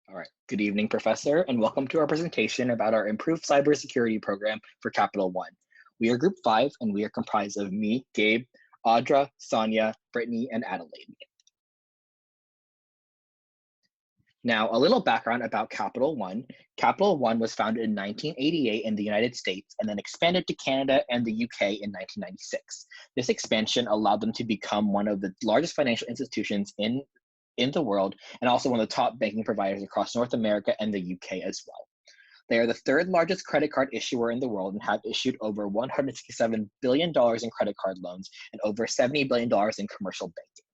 All right. Good evening, Professor, and welcome to our presentation about our improved cybersecurity program for Capital One. We are Group 5, and we are comprised of me, Gabe, Audra, Sonia, Brittany, and Adelaide. Now, a little background about Capital One. Capital One was founded in 1988 in the United States and then expanded to Canada and the UK in 1996. This expansion allowed them to become one of the largest financial institutions in the world and also one of the top banking providers across North America and the UK as well. They are the third largest credit card issuer in the world and have issued over $167 billion in credit card loans and over $70 billion in commercial banking.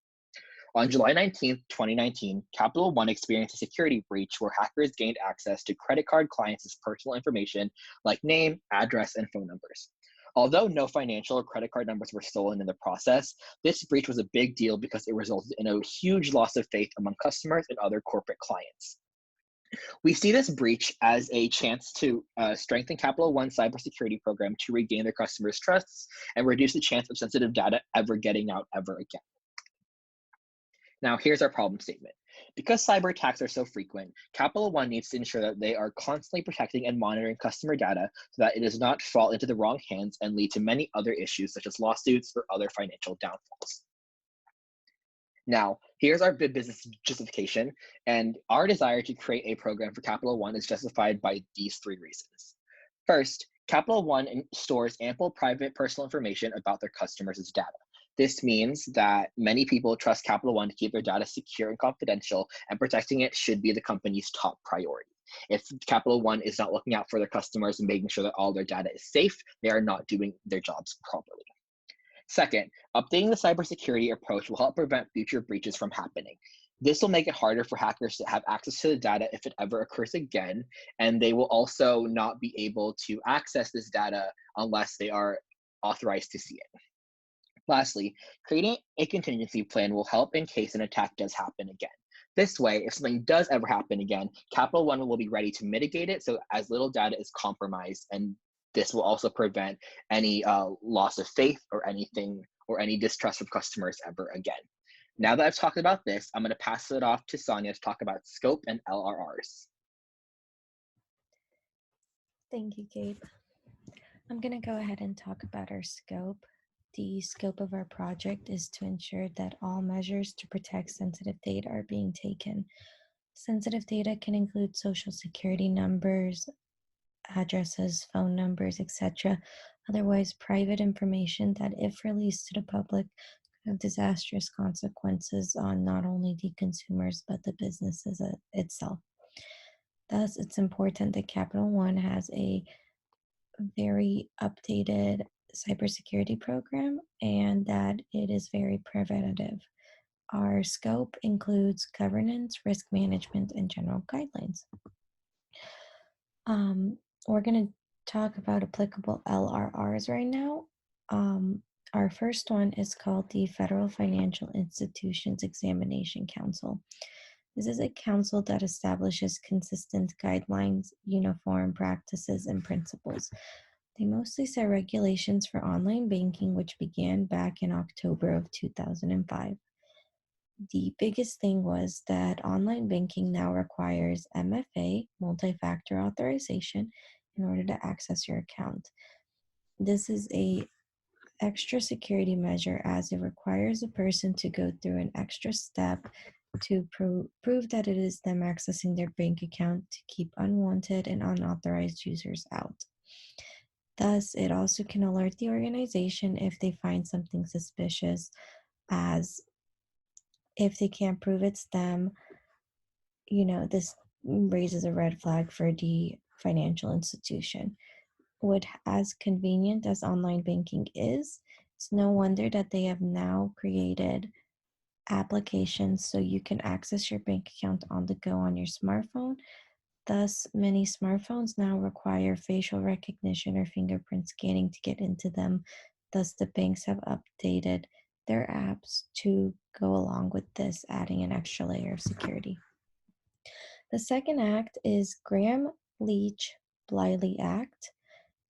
On July 19th, 2019, Capital One experienced a security breach where hackers gained access to credit card clients' personal information like name, address, and phone numbers. Although no financial or credit card numbers were stolen in the process, this breach was a big deal because it resulted in a huge loss of faith among customers and other corporate clients. We see this breach as a chance to strengthen Capital One's cybersecurity program to regain their customers' trusts and reduce the chance of sensitive data ever getting out ever again. Now, here's our problem statement. Because cyber attacks are so frequent, Capital One needs to ensure that they are constantly protecting and monitoring customer data so that it does not fall into the wrong hands and lead to many other issues such as lawsuits or other financial downfalls. Now, here's our business justification, and our desire to create a program for Capital One is justified by these three reasons. First, Capital One stores ample private personal information about their customers' data. This means that many people trust Capital One to keep their data secure and confidential, and protecting it should be the company's top priority. If Capital One is not looking out for their customers and making sure that all their data is safe, they are not doing their jobs properly. Second, updating the cybersecurity approach will help prevent future breaches from happening. This will make it harder for hackers to have access to the data if it ever occurs again, and they will also not be able to access this data unless they are authorized to see it. Lastly, creating a contingency plan will help in case an attack does happen again. This way, if something does ever happen again, Capital One will be ready to mitigate it so as little data is compromised, and this will also prevent any loss of faith or anything or any distrust from customers ever again. Now that I've talked about this, I'm going to pass it off to Sonia to talk about scope and LRRs. Thank you, Gabe. I'm going to go ahead and talk about our scope. The scope of our project is to ensure that all measures to protect sensitive data are being taken. Sensitive data can include social security numbers, addresses, phone numbers, etc. Otherwise, private information that, if released to the public, could have disastrous consequences on not only the consumers but the businesses itself. Thus, it's important that Capital One has a very updated cybersecurity program and that it is very preventative. Our scope includes governance, risk management, and general guidelines. We're going to talk about applicable LRRs right now. Our first one is called the Federal Financial Institutions Examination Council. This is a council that establishes consistent guidelines, uniform practices, and principles. They mostly set regulations for online banking, which began back in October of 2005. The biggest thing was that online banking now requires MFA, multi-factor authorization, in order to access your account. This is a extra security measure as it requires a person to go through an extra step to prove that it is them accessing their bank account to keep unwanted and unauthorized users out. Thus, it also can alert the organization if they find something suspicious, as if they can't prove it's them, this raises a red flag for the financial institution. As convenient as online banking is, it's no wonder that they have now created applications so you can access your bank account on the go on your smartphone. Thus, many smartphones now require facial recognition or fingerprint scanning to get into them. Thus, the banks have updated their apps to go along with this, adding an extra layer of security. The second act is Graham-Leach-Bliley Act.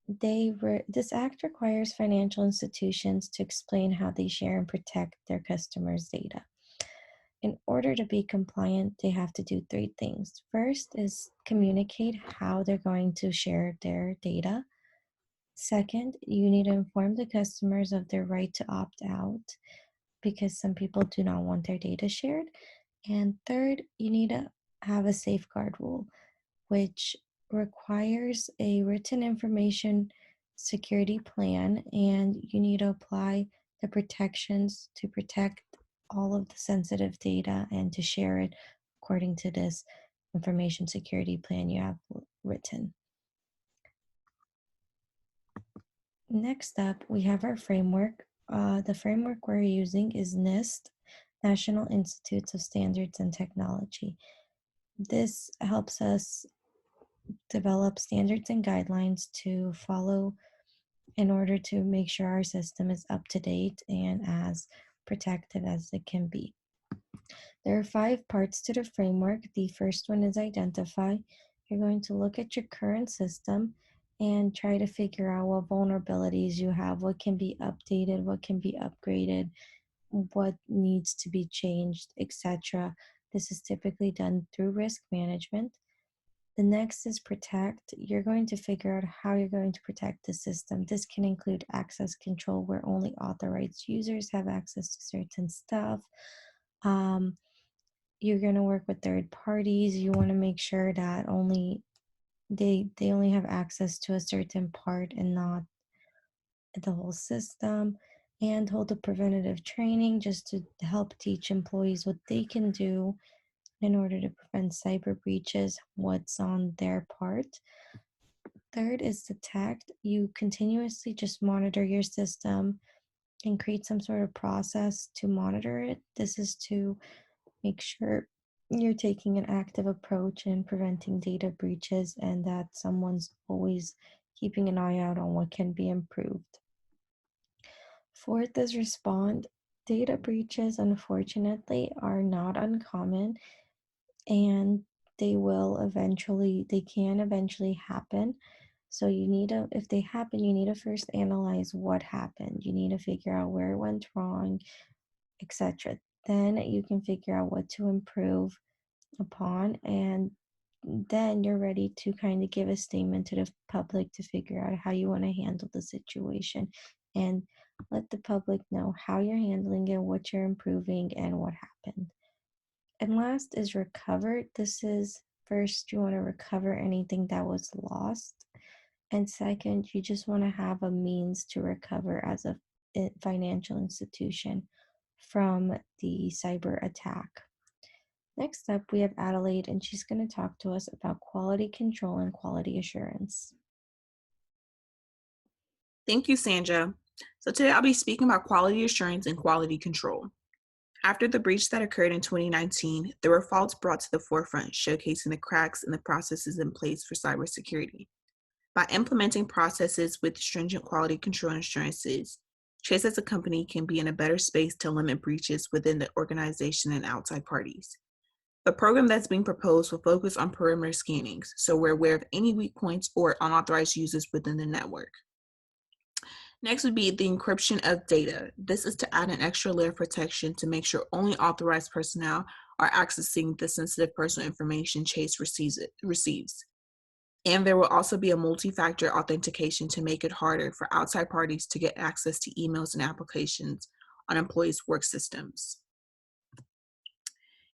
This act requires financial institutions to explain how they share and protect their customers' data. in order to be compliant, they have to do three things. First is communicate how they're going to share their data. Second, you need to inform the customers of their right to opt out because some people do not want their data shared. And third, you need to have a safeguard rule, which requires a written information security plan, and you need to apply the protections to protect all of the sensitive data and to share it according to this information security plan you have written. Next up, we have our framework. The framework we're using is NIST, National Institutes of Standards and Technology. This helps us develop standards and guidelines to follow in order to make sure our system is up to date and as protective as it can be. There are 5 parts to the framework. The first one is identify. You're going to look at your current system and try to figure out what vulnerabilities you have, what can be updated, what can be upgraded, what needs to be changed, etc. This is typically done through risk management. The next is protect. You're going to figure out how you're going to protect the system. This can include access control, where only authorized users have access to certain stuff. You're going to work with third parties. You want to make sure that they only have access to a certain part and not the whole system, and hold a preventative training just to help teach employees what they can do in order to prevent cyber breaches, what's on their part. Third is detect. You continuously just monitor your system and create some sort of process to monitor it. This is to make sure you're taking an active approach in preventing data breaches and that someone's always keeping an eye out on what can be improved. Fourth is respond. Data breaches, unfortunately, are not uncommon, and they can eventually happen. So you need to, if they happen, you need to first analyze what happened. You need to figure out where it went wrong, etc. Then you can figure out what to improve upon, and then you're ready to kind of give a statement to the public to figure out how you want to handle the situation and let the public know how you're handling it, what you're improving, and what happened. And last is recover. This is first, you want to recover anything that was lost. And second, you just want to have a means to recover as a financial institution from the cyber attack. Next up, we have Adelaide, and she's going to talk to us about quality control and quality assurance. Thank you, Sandra. So today I'll be speaking about quality assurance and quality control. After the breach that occurred in 2019, there were faults brought to the forefront, showcasing the cracks in the processes in place for cybersecurity. By implementing processes with stringent quality control assurances, Chase as a company can be in a better space to limit breaches within the organization and outside parties. The program that's being proposed will focus on perimeter scannings, so we're aware of any weak points or unauthorized users within the network. Next would be the encryption of data. This is to add an extra layer of protection to make sure only authorized personnel are accessing the sensitive personal information Chase receives. And there will also be a multi-factor authentication to make it harder for outside parties to get access to emails and applications on employees' work systems.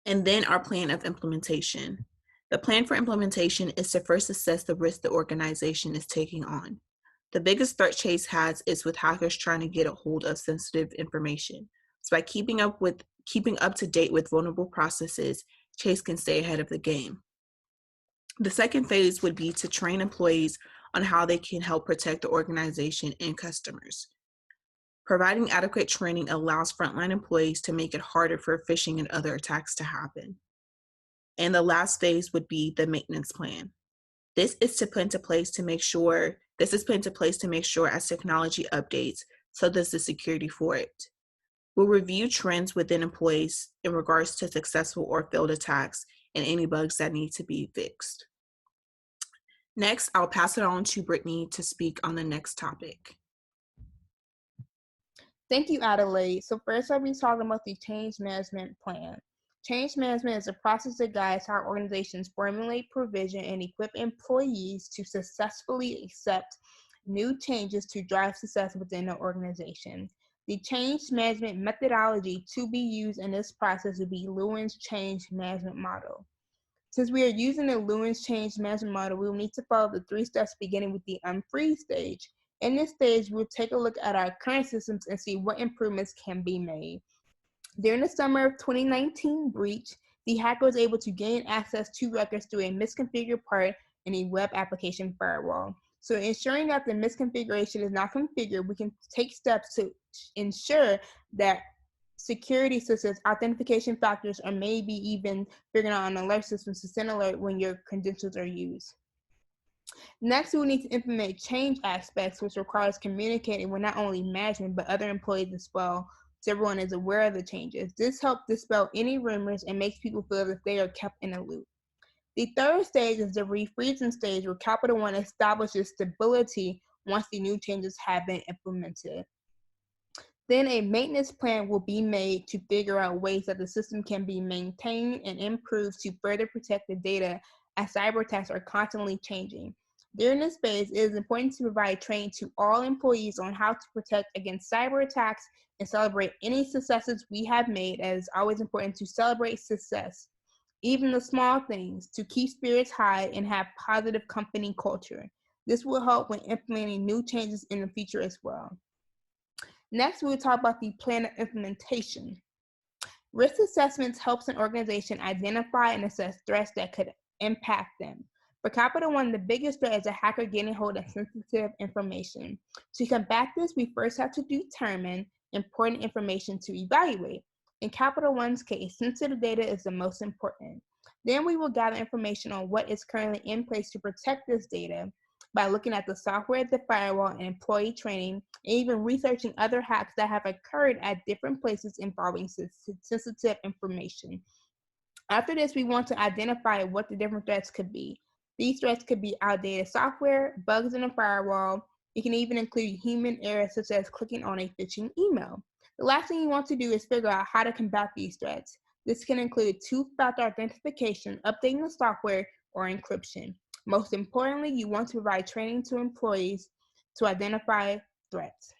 And then our plan of implementation. The plan for implementation is to first assess the risk the organization is taking on. The biggest threat Chase has is with hackers trying to get a hold of sensitive information. So by keeping up to date with vulnerable processes, Chase can stay ahead of the game. The second phase would be to train employees on how they can help protect the organization and customers. Providing adequate training allows frontline employees to make it harder for phishing and other attacks to happen. And the last phase would be the maintenance plan. This is put into place to make sure as technology updates, so does the security for it. We'll review trends within employees in regards to successful or failed attacks and any bugs that need to be fixed. Next, I'll pass it on to Brittany to speak on the next topic. Thank you, Adelaide. So first I'll be talking about the change management plan. Change management is a process that guides how organizations formulate, provision, and equip employees to successfully accept new changes to drive success within the organization. The change management methodology to be used in this process would be Lewin's change management model. Since we are using the Lewin's change management model, we will need to follow the 3 steps beginning with the unfreeze stage. In this stage, we'll take a look at our current systems and see what improvements can be made. During the summer of 2019 breach, the hacker was able to gain access to records through a misconfigured part in a web application firewall. So ensuring that the misconfiguration is not configured, we can take steps to ensure that security systems, authentication factors, or maybe even figuring out an alert system to send alert when your credentials are used. Next, we will need to implement change aspects, which requires communicating with not only management, but other employees as well, so everyone is aware of the changes. This helps dispel any rumors and makes people feel that they are kept in a loop. The third stage is the refreezing stage, where Capital One establishes stability once the new changes have been implemented. Then a maintenance plan will be made to figure out ways that the system can be maintained and improved to further protect the data, as cyber attacks are constantly changing. During this phase, it is important to provide training to all employees on how to protect against cyber attacks and celebrate any successes we have made, as it's always important to celebrate success, even the small things, to keep spirits high and have positive company culture. This will help when implementing new changes in the future as well. Next, we will talk about the plan of implementation. Risk assessments helps an organization identify and assess threats that could impact them. For Capital One, the biggest threat is a hacker getting hold of sensitive information. To combat this, we first have to determine important information to evaluate. In Capital One's case, sensitive data is the most important. Then we will gather information on what is currently in place to protect this data by looking at the software, the firewall, and employee training, and even researching other hacks that have occurred at different places involving sensitive information. After this, we want to identify what the different threats could be. These threats could be outdated software, bugs in the firewall. It can even include human errors such as clicking on a phishing email. The last thing you want to do is figure out how to combat these threats. This can include two-factor authentication, updating the software, or encryption. Most importantly, you want to provide training to employees to identify threats.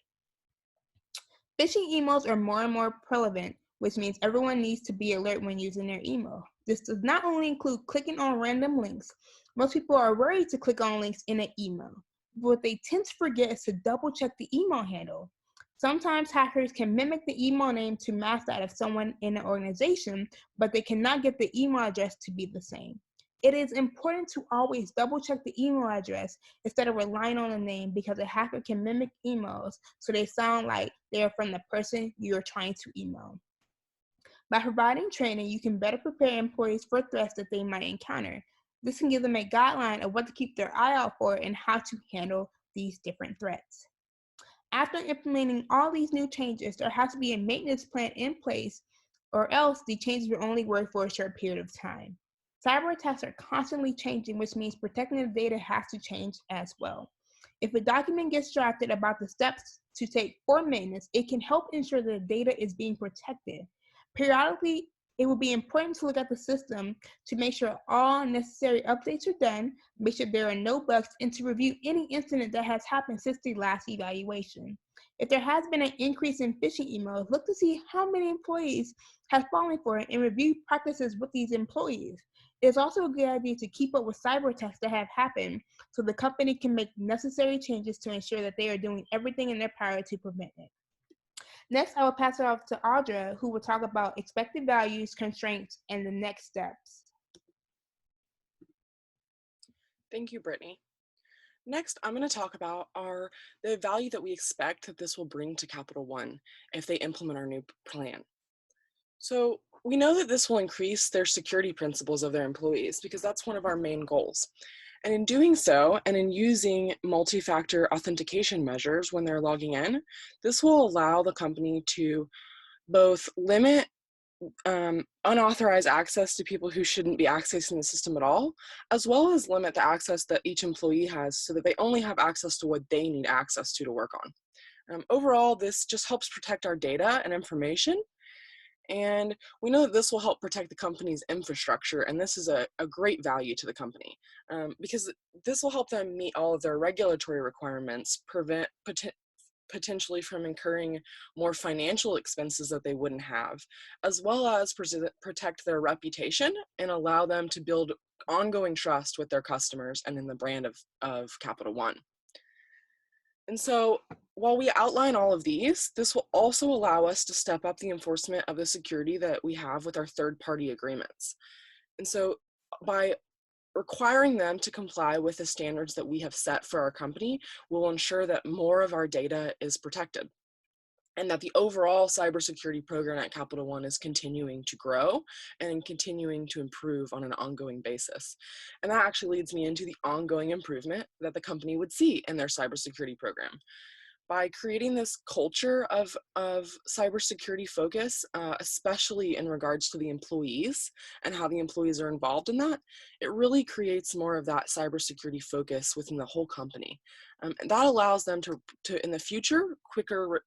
Phishing emails are more and more prevalent, which means everyone needs to be alert when using their email. This does not only include clicking on random links. Most people are worried to click on links in an email. What they tend to forget is to double check the email handle. Sometimes hackers can mimic the email name to match that of someone in the organization, but they cannot get the email address to be the same. It is important to always double check the email address instead of relying on the name, because a hacker can mimic emails so they sound like they are from the person you're trying to email. By providing training, you can better prepare employees for threats that they might encounter. This can give them a guideline of what to keep their eye out for and how to handle these different threats. After implementing all these new changes, there has to be a maintenance plan in place, or else the changes will only work for a short period of time. Cyber attacks are constantly changing, which means protecting the data has to change as well. If a document gets drafted about the steps to take for maintenance, it can help ensure that the data is being protected. Periodically, it will be important to look at the system to make sure all necessary updates are done, make sure there are no bugs, and to review any incident that has happened since the last evaluation. If there has been an increase in phishing emails, look to see how many employees have fallen for it and review practices with these employees. It's also a good idea to keep up with cyber attacks that have happened so the company can make necessary changes to ensure that they are doing everything in their power to prevent it. Next, I will pass it off to Audra, who will talk about expected values, constraints, and the next steps. Thank you, Brittany. Next, I'm going to talk about the value that we expect that this will bring to Capital One if they implement our new plan. So we know that this will increase their security principles of their employees, because that's one of our main goals. And in doing so, and in using multi-factor authentication measures when they're logging in, this will allow the company to both limit unauthorized access to people who shouldn't be accessing the system at all, as well as limit the access that each employee has so that they only have access to what they need access to work on. Overall, this just helps protect our data and information, And we know that this will help protect the company's infrastructure, and this is a great value to the company because this will help them meet all of their regulatory requirements, prevent potentially from incurring more financial expenses that they wouldn't have, as well as protect their reputation and allow them to build ongoing trust with their customers and in the brand of Capital One. And so while we outline all of these, this will also allow us to step up the enforcement of the security that we have with our third-party agreements. And so by requiring them to comply with the standards that we have set for our company will ensure that more of our data is protected and that the overall cybersecurity program at Capital One is continuing to grow and continuing to improve on an ongoing basis. And that actually leads me into the ongoing improvement that the company would see in their cybersecurity program. By creating this culture of cybersecurity focus, especially in regards to the employees and how the employees are involved in that, it really creates more of that cybersecurity focus within the whole company. And that allows them to in the future,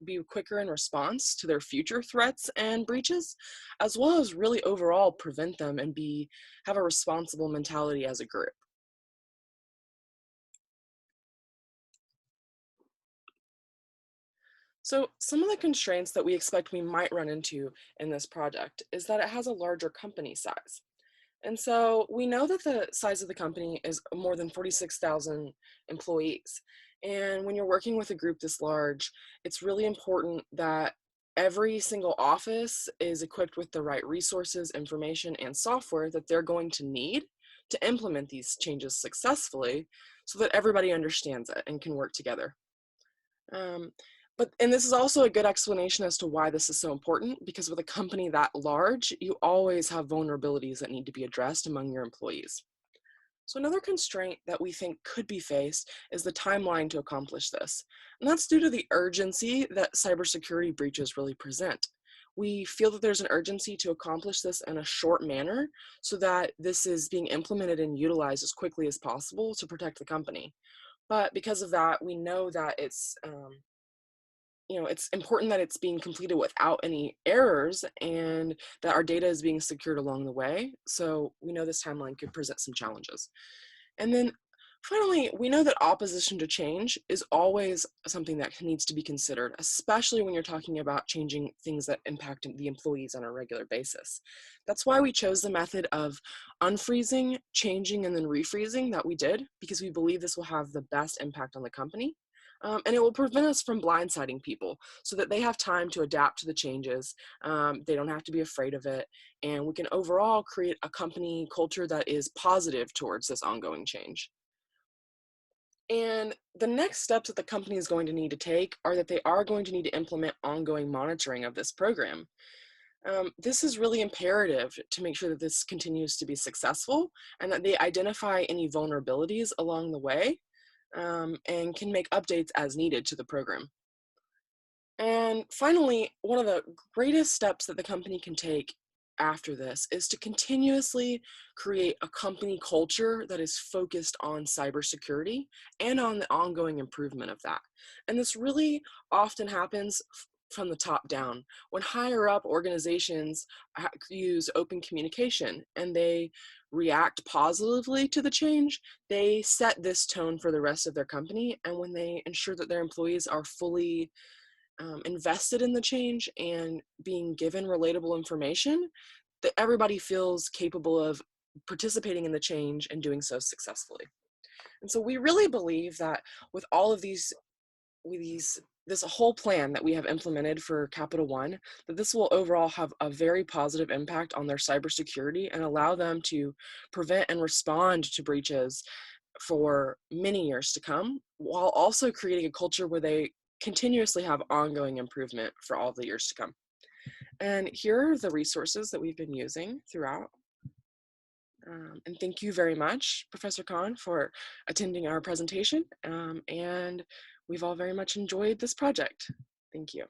be quicker in response to their future threats and breaches, as well as really overall prevent them and have a responsible mentality as a group. So some of the constraints that we expect we might run into in this project is that it has a larger company size. And so we know that the size of the company is more than 46,000 employees. And when you're working with a group this large, it's really important that every single office is equipped with the right resources, information, and software that they're going to need to implement these changes successfully so that everybody understands it and can work together. And this is also a good explanation as to why this is so important, because with a company that large, you always have vulnerabilities that need to be addressed among your employees. So another constraint that we think could be faced is the timeline to accomplish this. And that's due to the urgency that cybersecurity breaches really present. We feel that there's an urgency to accomplish this in a short manner so that this is being implemented and utilized as quickly as possible to protect the company. But because of that, we know that it's important that it's being completed without any errors and that our data is being secured along the way. So we know this timeline could present some challenges. And then finally, we know that opposition to change is always something that needs to be considered, especially when you're talking about changing things that impact the employees on a regular basis. That's why we chose the method of unfreezing, changing, and then refreezing that we did, because we believe this will have the best impact on the company. And it will prevent us from blindsiding people so that they have time to adapt to the changes. They don't have to be afraid of it. And we can overall create a company culture that is positive towards this ongoing change. And the next steps that the company is going to need to take are that they are going to need to implement ongoing monitoring of this program. This is really imperative to make sure that this continues to be successful and that they identify any vulnerabilities along the way. And can make updates as needed to the program. And finally, one of the greatest steps that the company can take after this is to continuously create a company culture that is focused on cybersecurity and on the ongoing improvement of that. And this really often happens from the top down. When higher up organizations use open communication and they react positively to the change, they set this tone for the rest of their company. And when they ensure that their employees are fully invested in the change and being given relatable information, that everybody feels capable of participating in the change and doing so successfully. And so we really believe that with all of this whole plan that we have implemented for Capital One, that this will overall have a very positive impact on their cybersecurity and allow them to prevent and respond to breaches for many years to come, while also creating a culture where they continuously have ongoing improvement for all the years to come. And here are the resources that we've been using throughout. And thank you very much, Professor Khan, for attending our presentation. And we've all very much enjoyed this project. Thank you.